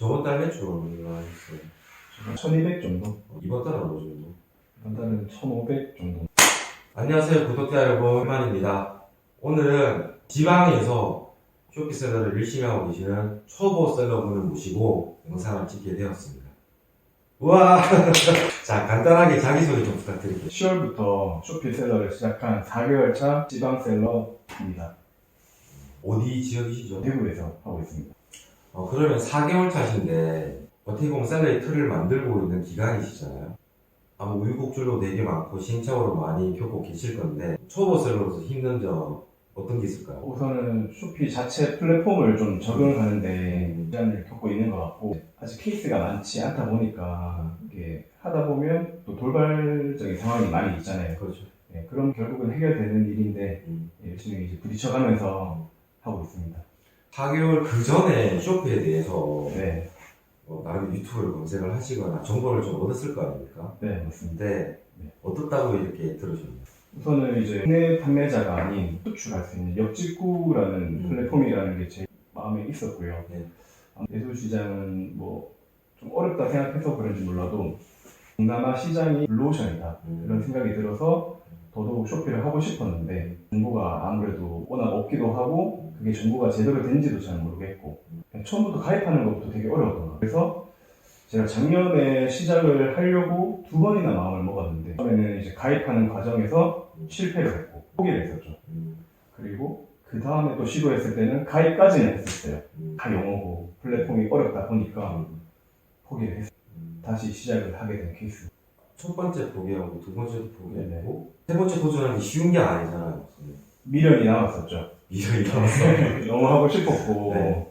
저번 달 매출은 얼마나 했어요? 1200 정도? 이번 달은 어느 정도? 이번 달은 1500 정도. 안녕하세요 구독자 여러분, 이만입니다. 오늘은 지방에서 쇼핑셀러를 열심히 하고 계시는 초보 셀러분을 모시고 영상을 찍게 되었습니다. 우와! 자, 간단하게 자기소개 좀 부탁드릴게요. 10월부터 쇼핑셀러를 시작한 4개월 차 지방셀러입니다. 어디 지역이시죠? 대구에서 하고 있습니다. 그러면 4개월 차신데 어떻게 보면 셀러의 틀을 만들고 있는 기간이시잖아요. 아마 우유곡절도 되게 많고 시행착오를 많이 겪고 계실 건데 초보 셀러로서 힘든 점 어떤 게 있을까요? 우선은 쇼피 자체 플랫폼을 좀 적응하는데 시간을 겪고 있는 것 같고, 아직 케이스가 많지 않다 보니까 이게 하다 보면 또 돌발적인 상황이 많이 있잖아요. 그렇죠. 네, 그럼 결국은 해결되는 일인데 열심히 이제 부딪혀가면서 하고 있습니다. 4개월 그 전에 쇼피에 대해서 네, 나름 유튜브를 검색을 하시거나 정보를 좀 얻었을 거 아닙니까? 네, 맞습니다. 근데 네. 어떻다고 이렇게 들으셨나요? 우선은 이제 국내 판매자가 아닌 수출할 수 있는 역직구라는 플랫폼이라는 게 제 마음에 있었고요. 네. 내수 시장은 뭐 좀 어렵다 생각해서 그런지 몰라도 동남아 시장이 블루오션이다 이런 생각이 들어서 더더욱 쇼핑을 하고 싶었는데, 정보가 아무래도 워낙 없기도 하고 그게 정보가 제대로 된지도 잘 모르겠고 처음부터 가입하는 것부터 되게 어려웠던 것 같아요. 그래서 제가 작년에 시작을 하려고 2번이나 마음을 먹었는데, 처음에는 이제 가입하는 과정에서 실패를 했고 포기를 했었죠. 그리고 그 다음에 또 시도했을 때는 가입까지는 했었어요. 다 영어고 플랫폼이 어렵다 보니까 포기를 했어요. 다시 시작을 하게 된 케이스. 첫 번째 포기하고 두 번째도 포기했고 세 번째 도전하는 게 쉬운 게 아니잖아요. 미련이 남았었죠. 미련이 남았어. 너무 하고 싶었고 네.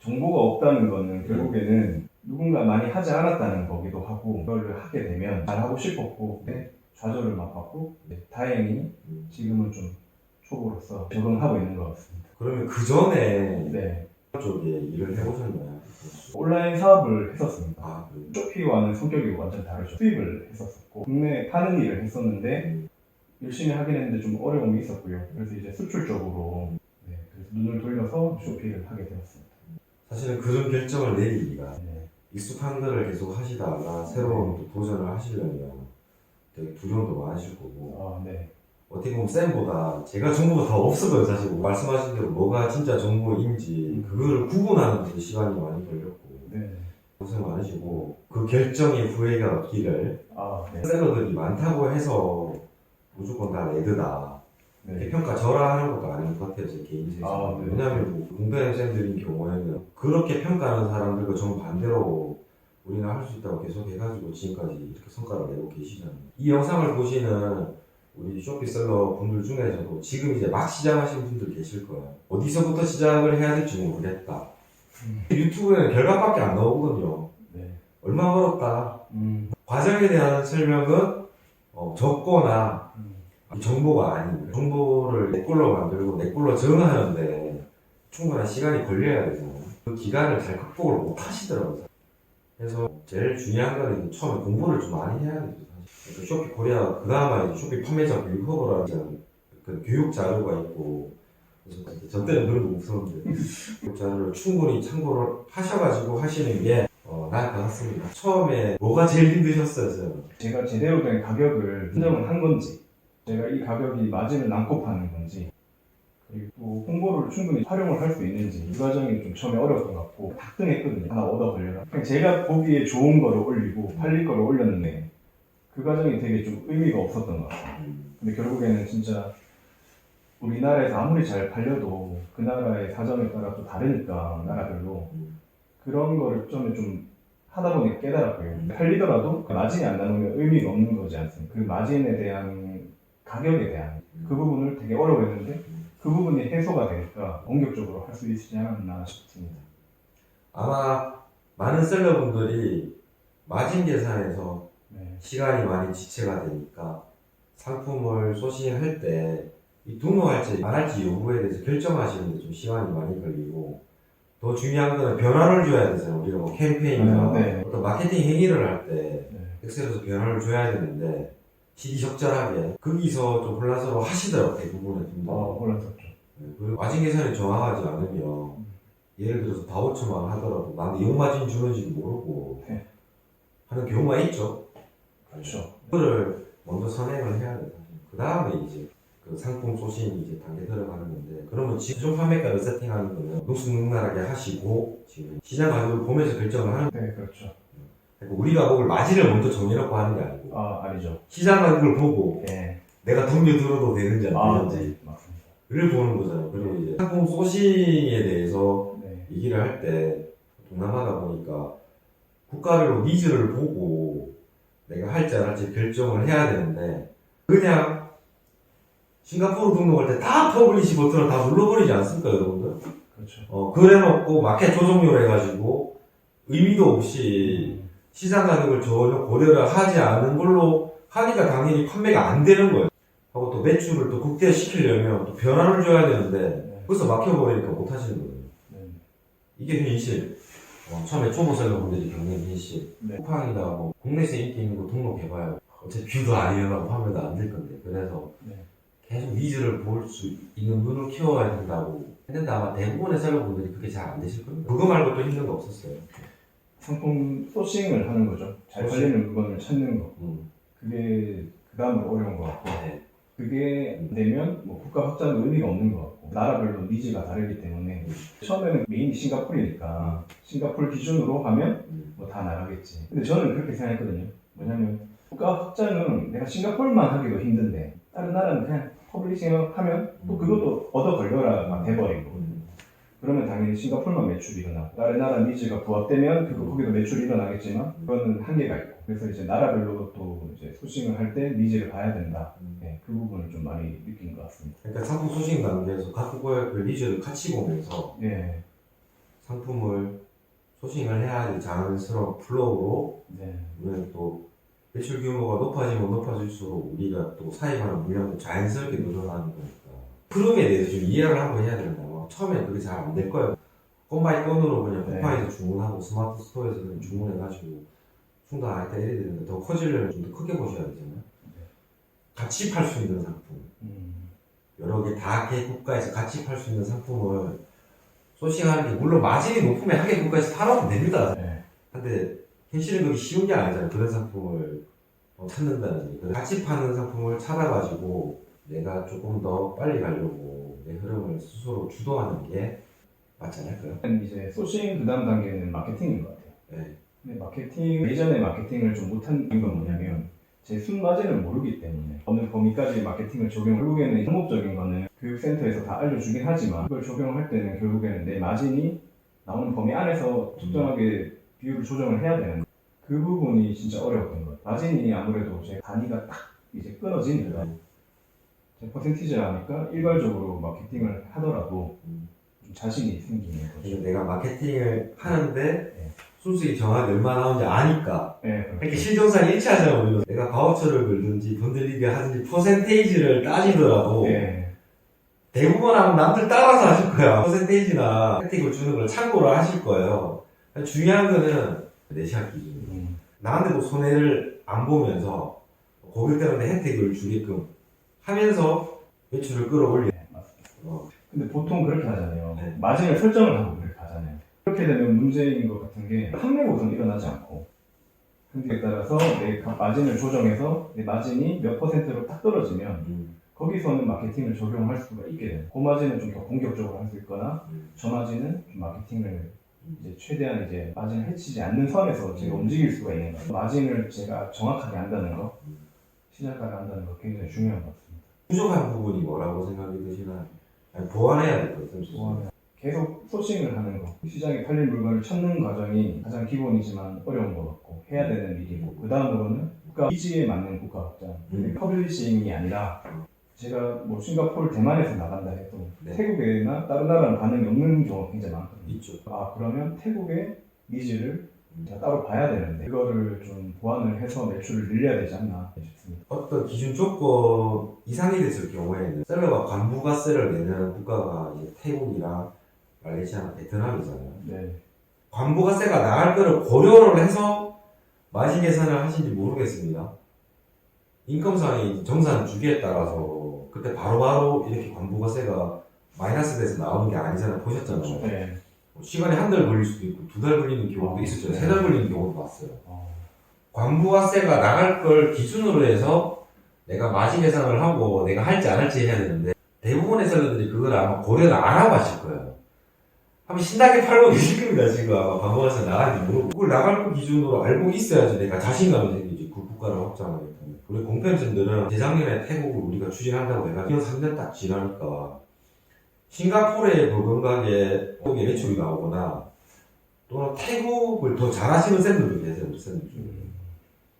정보가 없다는 거는 결국에는 누군가 많이 하지 않았다는 거기도 하고, 그걸 하게 되면 잘하고 싶었고 좌절을 맛봤고, 다행히 지금은 좀 초보로서 적응하고 있는 것 같습니다. 그러면 그 전에 네, 쪽에 일을 해보셨나요? 온라인 사업을 했었습니다. 아, 그래요? 쇼피와는 성격이 완전 다르죠. 수입을 했었고 국내에 파는 일을 했었는데 열심히 하긴 했는데 좀 어려움이 있었고요. 그래서 이제 수출 쪽으로 그래서 눈을 돌려서 쇼피를 하게 되었습니다. 사실은 그런 결정을 내리기가 네. 익숙한 거를 계속 하시다가 새로운 또 도전을 하시려면 되게 두려움도 많으실 거고 네. 어떻게 보면 쌤보다 제가 정보가 더 없어요. 사실 말씀하신 대로 뭐가 진짜 정보인지 그거를 구분하는 데 시간이 많이 걸렸고 네. 고생 많으시고 그 결정에 후회가 없기를. 네. 셀러들이 많다고 해서 무조건 다 레드다 이렇게 네. 평가절하하는 것도 아닌 것 같아요, 제 개인적으로. 네. 왜냐하면 뭐 공대생들인 경우에는 그렇게 평가하는 사람들과 정반대로 우리는 할 수 있다고 계속 해가지고 지금까지 이렇게 성과를 내고 계시잖아요. 이 영상을 보시는 우리 쇼핑셀러 분들 중에서도 지금 이제 막 시작하시는 분들 계실 거예요. 어디서부터 시작을 해야 될지 모르겠다. 유튜브에는 결과밖에 안 나오거든요. 네. 얼마나 어렵다. 과정에 대한 설명은 적거나 정보가 아닙니다. 정보를 내 걸로 만들고 내 걸로 정하는데 충분한 시간이 걸려야 되잖아요. 그 기간을 잘 극복을 못 하시더라고요. 그래서 제일 중요한 거는 처음에 공부를 좀 많이 해야 되죠. 사실. 쇼핑 코리아, 그 다음에 쇼핑 판매자 교육 허브라는 그 교육 자료가 있고, 그래서 저 때는 그런 거 무서운데 교육 자료를 충분히 참고를 하셔가지고 하시는 게 나을 것 같습니다. 처음에 뭐가 제일 힘드셨어요, 저는? 제가 제대로 된 가격을 선정을 한 건지, 제가 이 가격이 마진을 남고 파는 건지, 그리고 또 홍보를 충분히 활용을 할 수 있는지, 이 과정이 좀 처음에 어려웠던 것 같고 학등했거든요. 하나 얻어 걸려가 그냥 제가 보기에 좋은 거를 올리고 팔릴 거를 올렸는데 그 과정이 되게 좀 의미가 없었던 것 같아요. 근데 결국에는 진짜 우리나라에서 아무리 잘 팔려도 그 나라의 사정에 따라 또 다르니까 나라별로 그런 거를 좀 하다 보니 깨달았고요. 팔리더라도 그 마진이 안 나오면 의미가 없는 거지 않습니까? 그 마진에 대한 가격에 대한 그 부분을 되게 어려워했는데 그 부분이 해소가 되니까 본격적으로 할 수 있지 않았나 싶습니다. 아마 많은 셀러분들이 마진 계산에서 시간이 많이 지체가 되니까 상품을 소싱할 때 이 등록할지 안 할지 여부에 대해서 결정하시는데 좀 시간이 많이 걸리고, 더 중요한 거는 변화를 줘야 되잖아요. 우리가 뭐 캠페인이나 어떤 마케팅 행위를 할 때 엑셀에서 변화를 줘야 되는데 시기적절하게 거기서 좀 혼란스러워 하시더라고요, 대부분의 분들. 혼란스럽죠. 그리고 마진 계산이 정확하지 않으면 예를 들어서 바우처만 하더라도 나한테 용마진 주는지도 모르고 네. 하는 경우가 있죠. 그렇죠. 그거를 먼저 선행을 해야 돼요. 그 다음에 이제 그 상품 소싱이 이제 단계 들어가는 건데, 그러면 최종 판매가를 세팅하는 거는 능수능란하게 하시고 지금 시장 가격을 보면서 결정을 하는 거예요. 네, 그렇죠. 그러니까 우리가 먹을 마진을 먼저 정해놓고 하는 게 아니고 아니죠. 시장 가격을 보고 네. 내가 덤벼들어도 되는지 안 네, 되는지를 맞습니다. 보는 거잖아요. 그리고 이제 상품 소싱에 대해서 네. 얘기를 할 때 동남아다 보니까 국가별로 니즈를 보고 내가 할지 안 할지 결정을 해야 되는데, 그냥 싱가포르 등록할 때 다 퍼블리시 버튼을 다 눌러버리지 않습니까, 여러분들? 그렇죠. 그래놓고 마켓 조정료를 해가지고 의미도 없이 시장 가격을 전혀 고려를 하지 않은 걸로 하니까 당연히 판매가 안 되는 거예요. 하고 또 매출을 또 극대화시키려면 또 변화를 줘야 되는데 벌써 막혀버리니까 못 하시는 거예요. 네. 이게 현실. 처음에 초보 셀러분들이 겪는 현실. 네. 쿠팡이나 뭐 국내에서 인기 있는 거 등록해봐요. 어차피 뷰도 안 일어나고 화면도 안 될 건데. 그래서 네. 계속 니즈를 볼 수 있는 눈을 키워야 된다고 했는데 아마 대부분의 셀러분들이 그게 잘 안 되실 겁니다. 그거 말고 또 힘든 거 없었어요. 상품 소싱을 하는 거죠. 잘 소싱. 팔리는 물건을 찾는 거. 음. 그게 그 다음으로 어려운 것 같고, 네. 그게 되면 뭐 국가 확장도 의미가 없는 것 같고, 나라별로 니즈가 다르기 때문에 처음에는 메인이 싱가포르니까 싱가포르 기준으로 하면 뭐 다 나가겠지. 근데 저는 그렇게 생각했거든요. 뭐냐면 국가 확장은 내가 싱가포르만 하기도 힘든데 다른 나라는 그냥 퍼블리싱 하면 또 그것도 얻어 걸려라만 돼버리고, 그러면 당연히 싱가포르만 매출이 일어나고 다른 나라 니즈가 부합되면 거기도 매출이 일어나겠지만 그거는 한계가 있고, 그래서 이제 나라별로 또 이제 소싱을 할 때 니즈를 봐야 된다. 네, 그 부분을 좀 많이 느낀 것 같습니다. 그러니까 상품 소싱 단계에서 각 국가의 그 니즈를 같이 보면서 네, 상품을 소싱을 해야지 자연스러운 플로우로, 네, 우리는 또 매출 규모가 높아지면 높아질수록 우리가 또 사입하는 물량도 자연스럽게 늘어나는 거니까 흐름에 대해서 좀 이해를 한번 해야 된다. 처음에 그게 잘 안 될 거예요. 건 바이 건으로 그냥 네. 쿠팡에서 주문하고 스마트 스토어에서 그냥 주문해가지고 충당할 때 이래야 되는데, 더 커지려면 좀 더 크게 보셔야 되잖아요. 같이 팔 수 있는 상품, 여러 개 다 개 국가에서 같이 팔 수 있는 상품을 소싱하는 게, 물론 마진이 높으면 한 개 국가에서 팔아도 됩니다. 네. 근데 현실은 그게 쉬운 게 아니잖아요. 그런 상품을 찾는다는 게. 그래서 같이 파는 상품을 찾아가지고 내가 조금 더 빨리 가려고 내 흐름을 스스로 주도하는 게 맞지 않을까요? 이제 소싱 그 다음 단계는 마케팅인 것 같아요. 네. 근데 마케팅, 예전에 마케팅을 좀 못한 이유가 뭐냐면 제 순마진을 모르기 때문에 어느 범위까지 마케팅을 적용을, 결국에는 항목적인 거는 교육센터에서 다 알려주긴 하지만 그걸 적용할 때는 결국에는 내 마진이 나오는 범위 안에서 적정하게 비율을 조정을 해야 되는, 그 부분이 진짜 어려웠던 것 같아요. 마진이 아무래도 제 단위가 딱 이제 끊어지니까 제 퍼센티지를 하니까 일괄적으로 마케팅을 하더라도 좀 자신이 생기는 거죠. 그래서 내가 마케팅을 하는데 네. 순수익 정확히 얼마 나오는지 아니까 네, 이렇게 그렇죠. 실정산이 일치하잖아요. 우리도 내가 바우처를 걸든지 번들리게 하든지 퍼센테이지를 따지더라도 네. 대부분 하면 남들 따라서 하실 거야. 퍼센테이지나 혜택을 주는 걸 참고를 하실 거예요. 중요한 거는 내 시각 기준이에요. 나한테 뭐 손해를 안 보면서 고객들한테 혜택을 주게끔 하면서 매출을 끌어올려. 네, 맞습니다. 근데 보통 그렇게 하잖아요. 네. 마진을 설정을 하고 그렇게 하잖아요. 그렇게 되면 문제인 것 같은 게 판매 고성이 일어나지 않고, 근데 따라서 내 마진을 조정해서 내 마진이 몇 퍼센트로 딱 떨어지면 거기서는 마케팅을 적용할 수가 있게 돼요. 그 마진은 좀 더 공격적으로 할 수 있거나 저 마진은 좀 마케팅을 이제 최대한 이제 마진을 해치지 않는 선에서 제가 움직일 수가 있는 거예요. 마진을 제가 정확하게 안다는 거, 시작하게 한다는 거 굉장히 중요한 것 같습니다. 부족한 부분이 뭐라고 생각이 드시나요? 아니, 보완해야 될 것 같아요. 계속 소싱을 하는 거, 시장에 팔릴 물건을 찾는 과정이 가장 기본이지만 어려운 것 같고 해야 되는 일이고, 그 다음으로는 국가 니즈에 맞는 국가 확장. 퍼블리싱이 아니라 제가 뭐 싱가포르, 대만에서 나간다 해도 네. 태국이나 다른 나라는 반응이 없는 경우가 굉장히 많거든요. 있죠. 그러면 태국의 니즈를 제가 따로 봐야 되는데 그거를 좀 보완을 해서 매출을 늘려야 되지 않나 싶습니다. 어떤 기준 조건 이상이 됐을 경우에는 셀러가 관부가세를 내는 국가가 이제 태국이랑 말레이시아나 베트남이잖아요. 네. 관부가세가 나갈 거를 고려를 해서 마진 계산을 하신지 모르겠습니다. 인건상의 정산 주기에 따라서 그때 바로바로 이렇게 관부가세가 마이너스 돼서 나오는 게 아니잖아요. 보셨잖아요. 네. 시간이 한 달 걸릴 수도 있고 2달 걸리는 경우도 있었죠. 3달 걸리는 경우도 봤어요. 관부가세가 나갈 걸 기준으로 해서 내가 마진 계산을 하고 내가 할지 안 할지 해야 되는데 대부분의 셀러들이 그걸 아마 고려를 안 하고 하실 거예요. 한번 신나게 팔고 계실 겁니다. 지금 아마 관부가세 나갈지 모르고 그걸 나갈 거 기준으로 알고 있어야지 내가 자신감이 생기지. 그 국가를 확장하니까. 우리 공편진들은 재작년에 태국을 우리가 추진한다고 해가지고 3년 딱 지나니까 싱가포르의 버금가게 거기에 매출이 나오거나 또는 태국을 더 잘하시는 샌들도 계세요. 우리 샌들 중에.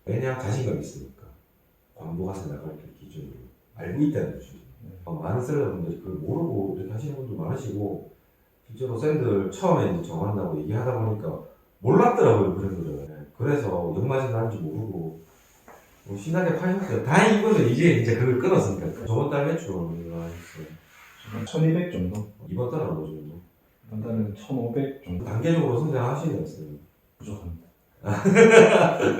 왜냐 자신감이 있으니까 관부가세 나갈 때 기준으로 알고 있다는 거죠. 많은 셀러분들이 그걸 모르고 이렇게 하시는 분도 많으시고 실제로 샌들 처음에 이제 정한다고 얘기하다 보니까 몰랐더라고요 그런 거를. 그래서 역마진 나는지 모르고 뭐 신나게 파셨어요. 다행인 거죠. 이제 그걸 끊었으니까. 저번 달 매출은 얼마나 했어요? 1200 정도? 이번 달은 어느 정도? 이번 달은 1500 정도? 단계적으로 성장하시겠어요. 부족합니다.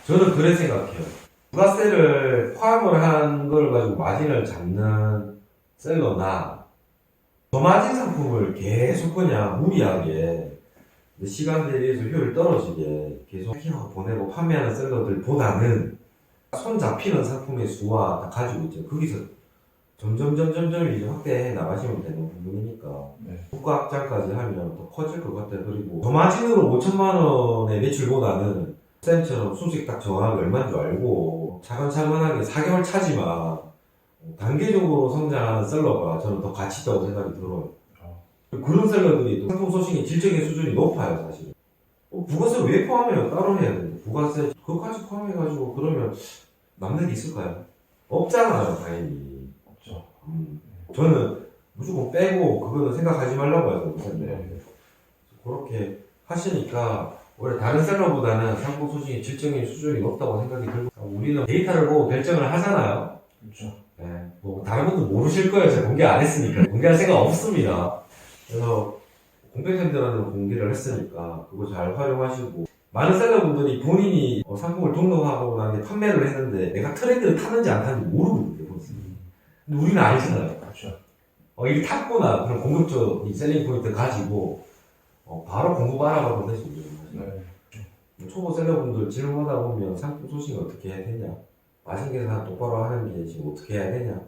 저는 그래 생각해요. 부가세를 포함을 한 걸 가지고 마진을 잡는 셀러나 저마진 상품을 계속 그냥 무리하게 시간 대비해서 효율 떨어지게 계속 패킹하고 보내고 판매하는 셀러들보다는 손 잡히는 상품의 수와 다 가지고 있죠. 거기서 점점 이제 확대해 나가시면 되는 부분이니까 국가 확장까지 하면 더 커질 것 같아요. 그리고 저마진으로 5천만 원의 매출보다는 쌤처럼 수직 딱 정하게 얼마인 줄 알고 차근차근하게 4개월 차지만 단계적으로 성장하는 셀러가 저는 더 가치 있다고 생각이 들어요. 그런 셀러들이 또 상품 소싱의 질적인 수준이 높아요, 사실. 부가세 왜 포함해요? 따로 해야 되는데. 부가세 그것까지 포함해가지고 그러면 남는 게 있을까요? 없잖아요, 당연히. 없죠. 저는 무조건 빼고 그거는 생각하지 말라고 해서 그렇게 하시니까 원래 다른 셀러보다는 상품 소싱의 질적인 수준이 높다고 생각이 들고 우리는 데이터를 보고 결정을 하잖아요. 그렇죠. 네, 뭐 다른 분도 모르실 거예요. 제가 공개 안 했으니까. 공개할 생각 없습니다. 그래서 공백팬들한테 공개를 했으니까 그거 잘 활용하시고 많은 셀러분들이 본인이 상품을 등록하고 나서 판매를 했는데 내가 트렌드를 타는지 안 타는지 모르거든요. 근데 우리는 알잖아요. 그렇죠. 이게 탔구나. 그럼 공격적 이 셀링 포인트 가지고 바로 공급 알아봐도 되죠. 초보 셀러분들 질문하다 보면 상품 소싱 어떻게 해야 되냐, 마진 계산 똑바로 하는 게 지금 어떻게 해야 되냐,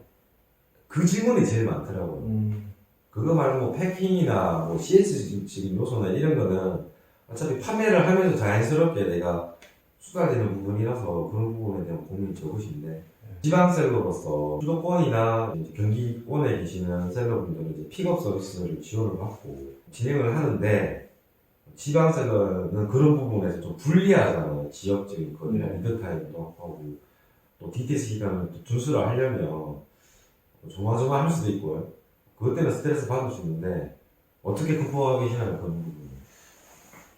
그 질문이 제일 많더라고요. 그거 말고 패킹이나 뭐 CS적인 요소나 이런 거는 어차피 판매를 하면서 자연스럽게 내가 수다되는 부분이라서 그런 부분에 대한 고민이 적으신데 지방 셀러로서 수도권이나 경기권에 계시는 셀러분들은 이제 픽업 서비스를 지원을 받고 진행을 하는데 지방 셀러는 그런 부분에서 좀 불리하잖아요. 지역적인 거리나 리드타임도 하고 또 DTS 기간을 또 준수를 하려면 조마조마할 수도 있고요. 그것 때문에 스트레스 받을 수 있는데 어떻게 극복하고 계시나요? 그런 부분.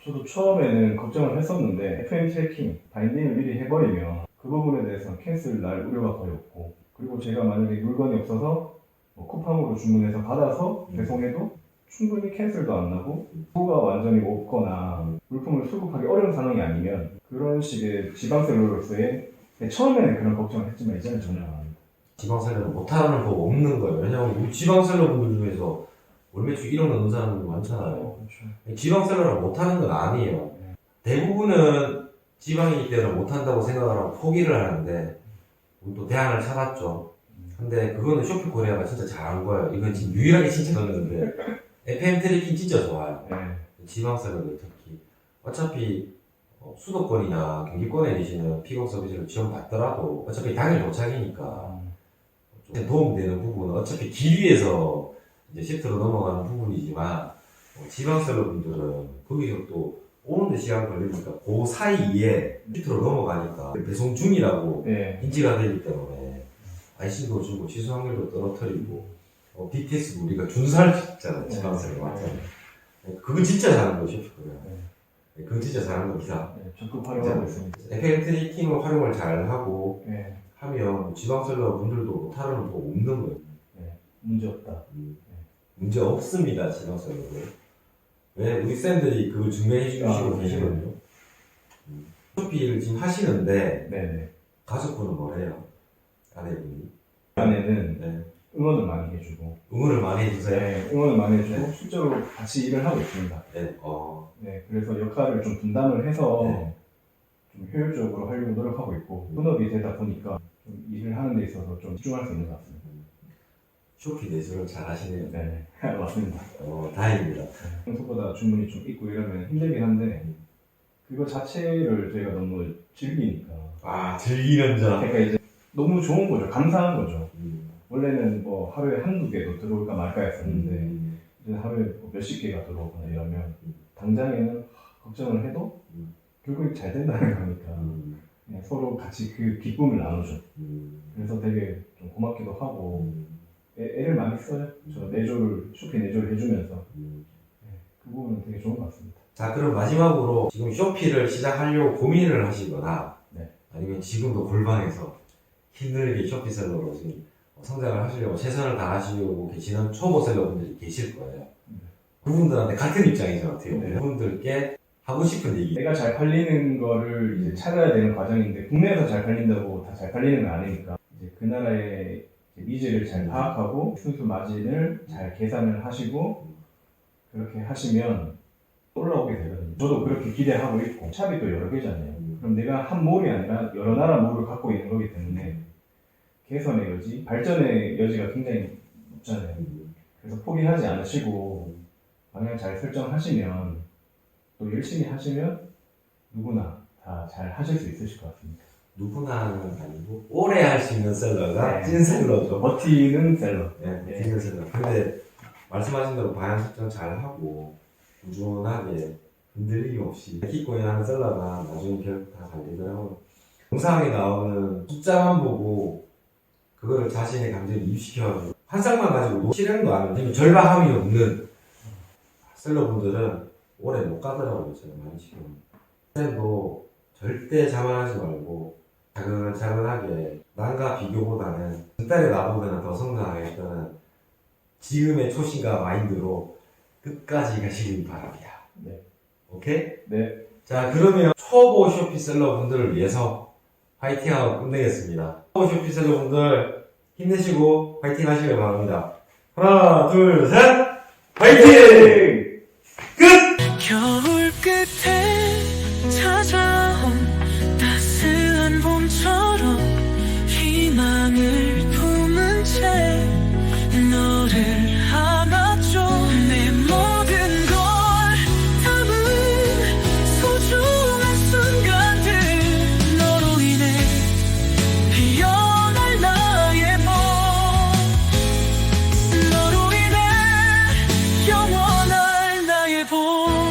저도 처음에는 걱정을 했었는데 FM 트래킹, 바인딩을 미리 해버리면 그 부분에 대해서 캔슬 날 우려가 거의 없고 그리고 제가 만약에 물건이 없어서 쿠팡으로 주문해서 받아서 배송해도 충분히 캔슬도 안 나고 수요가 완전히 없거나 물품을 수급하기 어려운 상황이 아니면 그런 식의 지방셀러로서의 처음에는 그런 걱정을 했지만 이제는 전혀 안 합니다. 지방셀러는 못하는 거 없는 거예요. 왜냐면 우리 지방셀러분들 중에서 월 매출 1억 넘는 사람들 많잖아요. 그렇죠. 지방셀러를 못하는 건 아니에요. 대부분은 지방이기 때문에 못한다고 생각을 하고 포기를 하는데 또 대안을 찾았죠. 근데 그거는 쇼핑코리아가 진짜 잘한 거예요. 이건 지금 유일하게 칭찬하는데 FM 트래킹 진짜 좋아요. 지방셀러들 특히 어차피 수도권이나 경기권에 계시는 픽업 서비스를 지원받더라도 어차피 당일 도착이니까 좀 도움되는 부분은 어차피 길 위에서 이제 시프트로 넘어가는 부분이지만 지방셀러분들은 거기서 또 오는데 시간 걸리니까 그 사이에 시프트로 넘어가니까 배송 중이라고 인지가 되기 때문에 IC도 주고 취소 확률도 떨어뜨리고 BTS도 우리가 준수할 수 있잖아요. 지방셀러 맞잖아요. 그거 진짜 잘하는 거죠. 그거 진짜 잘하는 겁니다. 적극 활용하고 있습니다. FM 트래킹을 활용을 잘 하고 하면 지방셀러 분들도 못하는 거 없는 거예요. 문제 없다. 문제 없습니다. 지방셀러들. 왜 우리 쌤들이 그걸 증명해 주시고 계시거든요. 쇼핑을 지금 하시는데 가족분은 뭐래요? 아내분이? 아내는 응원을 많이 해주고 응원을 많이 해주세요. 네, 응원을 많이 해주고 네. 실제로 같이 일을 하고 있습니다. 네. 네, 그래서 역할을 좀 분담을 해서 네. 좀 효율적으로 하려고 노력하고 있고 본업이 되다 보니까 좀 일을 하는 데 있어서 좀 집중할 수 있는 것 같습니다. 쇼피 내조를 잘 하시네요. 네, 맞습니다. 다행입니다. 평소보다 주문이 좀 있고 이러면 힘들긴 한데 그거 자체를 저희가 너무 즐기니까 아, 즐기는 점. 그러니까 이제 너무 좋은 거죠. 감사한 거죠. 음. 원래는 뭐 하루에 한두 개도 들어올까 말까 했었는데 음. 이제 하루에 뭐 몇십 개가 들어오거나 이러면 당장에는 걱정을 해도 결국 잘 된다는 거니까 그냥 서로 같이 그 기쁨을 나누죠. 그래서 되게 좀 고맙기도 하고 애를 많이 써요. 저 내조를 쇼피 내조를 해주면서 그 부분은 되게 좋은 것 같습니다. 자, 그럼 마지막으로 지금 쇼피를 시작하려고 고민을 하시거나 네. 아니면 지금도 골방에서 힘들게 쇼피셀러로 지금 성장을 하시려고 최선을 다하시려고 계시는 초보 셀러분들이 계실 거예요. 그분들한테 같은 입장이죠, 어떻게 보면. 네. 그분들께 하고 싶은 얘기. 내가 잘 팔리는 거를 이제 찾아야 되는 과정인데 국내에서 잘 팔린다고 다 잘 팔리는 건 아니니까 이제 그 나라의 니즈를 잘 파악하고 순수 마진을 잘 계산을 하시고 그렇게 하시면 올라오게 되거든요. 저도 그렇게 기대하고 있고 샵이 또 여러 개잖아요. 그럼 내가 한 몰이 아니라 여러 나라 몰을 갖고 있는 거기 때문에 개선의 여지, 발전의 여지가 굉장히 높잖아요. 그래서 포기하지 않으시고 방향 잘 설정하시면 또 열심히 하시면 누구나 다 잘 하실 수 있으실 것 같습니다. 누구나는 아니고 오래 할 수 있는 셀러가 네. 찐셀러죠. 버티는 셀러. 네, 네. 버티는 셀러. 근데 말씀하신 대로 방향 설정 잘 하고 꾸준하게 흔들림 없이 기꺼이 하는 셀러가 나중에 결국 다 잘 되더라고요. 영상에 나오는 숫자만 보고 그거를 자신의 감정에 이입시켜가지고 환상만 가지고 실행도 안 하고 절박함이 없는 셀러분들은 오래 못 가더라고요. 제가 많이 시켜요. 도 절대 자만하지 말고 차근차근하게 남과 비교보다는 그딸의 나보다는 더 성장하겠다는 지금의 초심과 마인드로 끝까지 가시길 바랍니다. 네. 오케이? 네. 자, 그러면 초보 쇼피셀러분들을 위해서 파이팅하고 끝내겠습니다. 초보 쇼피셀러분들 힘내시고 파이팅 하시길 바랍니다. 하나, 둘, 셋! 파이팅! 겨울 끝에 찾아온 따스한 봄처럼 희망을 품은 채 너를 안아줘. 내 모든 걸 담은 소중한 순간들 너로 인해 피어날 나의 봄 너로 인해 영원할 나의 봄